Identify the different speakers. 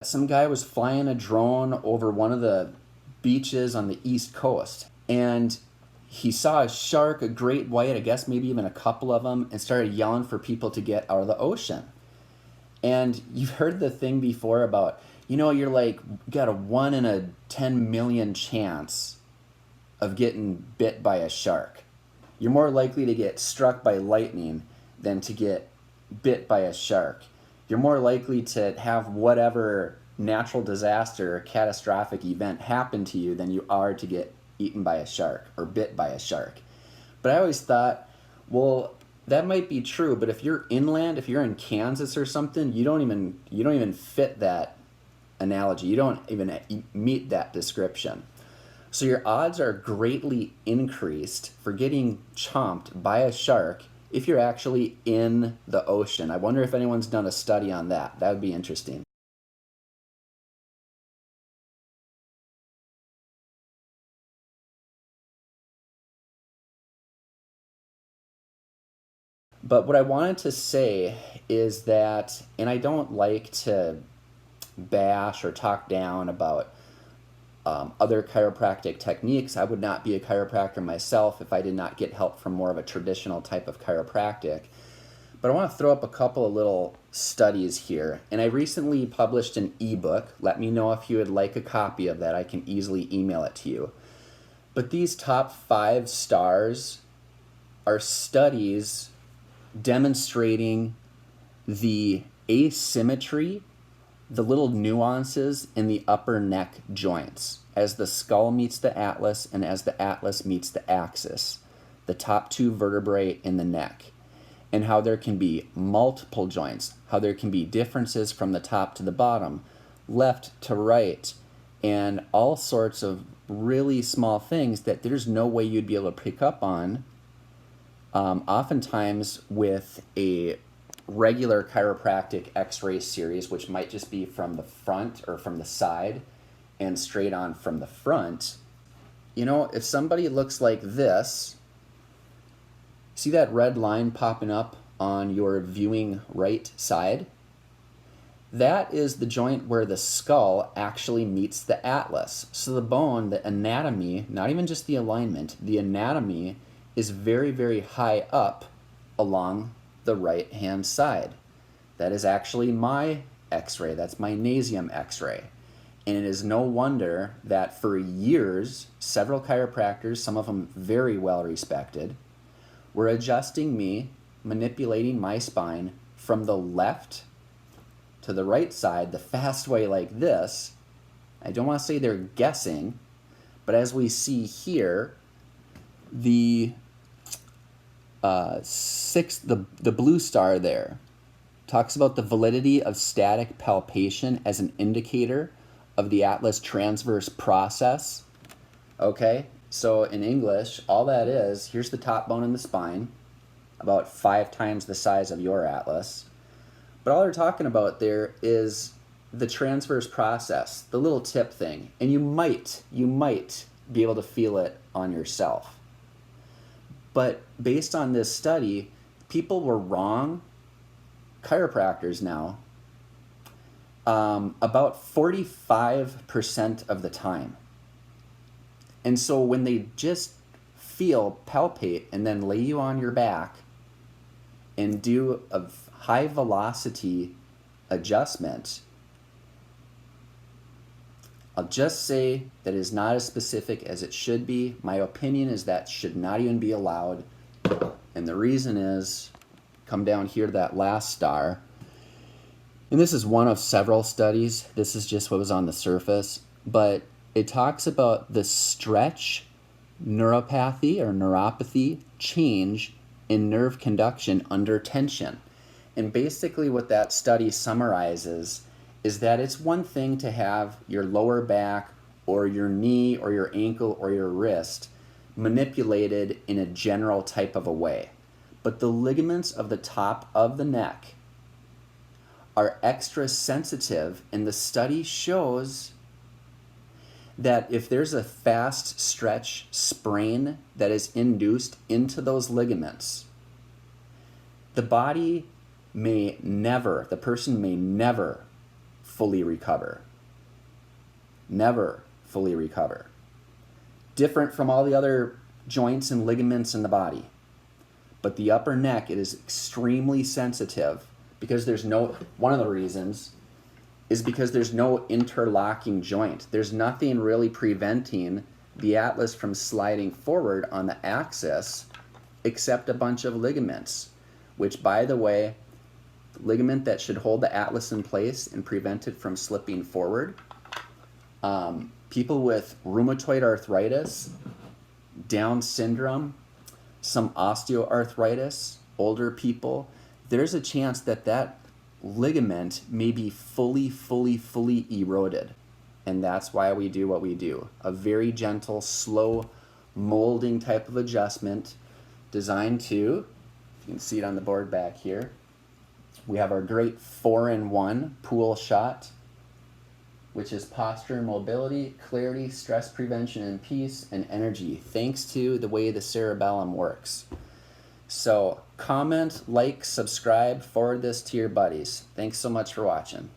Speaker 1: some guy was flying a drone over one of the beaches on the East Coast, and he saw a shark, a great white, I guess maybe even a couple of them, and started yelling for people to get out of the ocean. And you've heard the thing before about, you're like, got a 1 in a 10 million chance of getting bit by a shark. You're more likely to get struck by lightning than to get bit by a shark. You're more likely to have whatever natural disaster or catastrophic event happen to you than you are to get eaten by a shark or bit by a shark. But I always thought, well, that might be true, but if you're inland, if you're in Kansas or something, you don't even fit that analogy. You don't even meet that description. So your odds are greatly increased for getting chomped by a shark if you're actually in the ocean. I wonder if anyone's done a study on that. That would be interesting. But what I wanted to say is that, and I don't like to bash or talk down about other chiropractic techniques. I would not be a chiropractor myself if I did not get help from more of a traditional type of chiropractic. But I want to throw up a couple of little studies here. And I recently published an ebook. Let me know if you would like a copy of that. I can easily email it to you. But these top 5 stars are studies demonstrating the asymmetry, the little nuances in the upper neck joints as the skull meets the atlas and as the atlas meets the axis, the top 2 vertebrae in the neck, and how there can be multiple joints, how there can be differences from the top to the bottom, left to right, and all sorts of really small things that there's no way you'd be able to pick up on oftentimes with a regular chiropractic x-ray series, which might just be from the front or from the side and straight on from the front. If somebody looks like this, see that red line popping up on your viewing right side? That is the joint where the skull actually meets the atlas. So the bone, the anatomy, not even just the alignment, the anatomy is very, very high up along the right hand side. That is actually my x-ray. That's my nasium x-ray. And it is no wonder that for years, several chiropractors, some of them very well respected, were adjusting me, manipulating my spine from the left to the right side the fast way like this. I don't want to say they're guessing, but as we see here, the the blue star there talks about the validity of static palpation as an indicator of the atlas transverse process. Okay, so in English, all that is, here's the top bone in the spine, about 5 times the size of your atlas. But all they're talking about there is the transverse process, the little tip thing. And you might be able to feel it on yourself. But based on this study, people were wrong, chiropractors now, about 45% of the time. And so when they just palpate, and then lay you on your back and do a high velocity adjustment, I'll just say that is not as specific as it should be. My opinion is that should not even be allowed. And the reason is, come down here to that last star. And this is one of several studies. This is just what was on the surface. But it talks about the stretch neuropathy or neuropathy change in nerve conduction under tension. And basically what that study summarizes is that it's one thing to have your lower back or your knee or your ankle or your wrist manipulated in a general type of a way. But the ligaments of the top of the neck are extra sensitive, and the study shows that if there's a fast stretch sprain that is induced into those ligaments, the person may never fully recover. Never fully recover. Different from all the other joints and ligaments in the body. But the upper neck, it is extremely sensitive because one of the reasons is because there's no interlocking joint. There's nothing really preventing the atlas from sliding forward on the axis except a bunch of ligaments, which, by the way, the ligament that should hold the atlas in place and prevent it from slipping forward, people with rheumatoid arthritis, Down syndrome, some osteoarthritis, older people, there's a chance that that ligament may be fully eroded. And that's why we do what we do. A very gentle, slow molding type of adjustment designed to, you can see it on the board back here, we have our great 4-in-1 pool shot, which is posture and mobility, clarity, stress prevention and peace, and energy, thanks to the way the cerebellum works. So comment, like, subscribe, forward this to your buddies. Thanks so much for watching.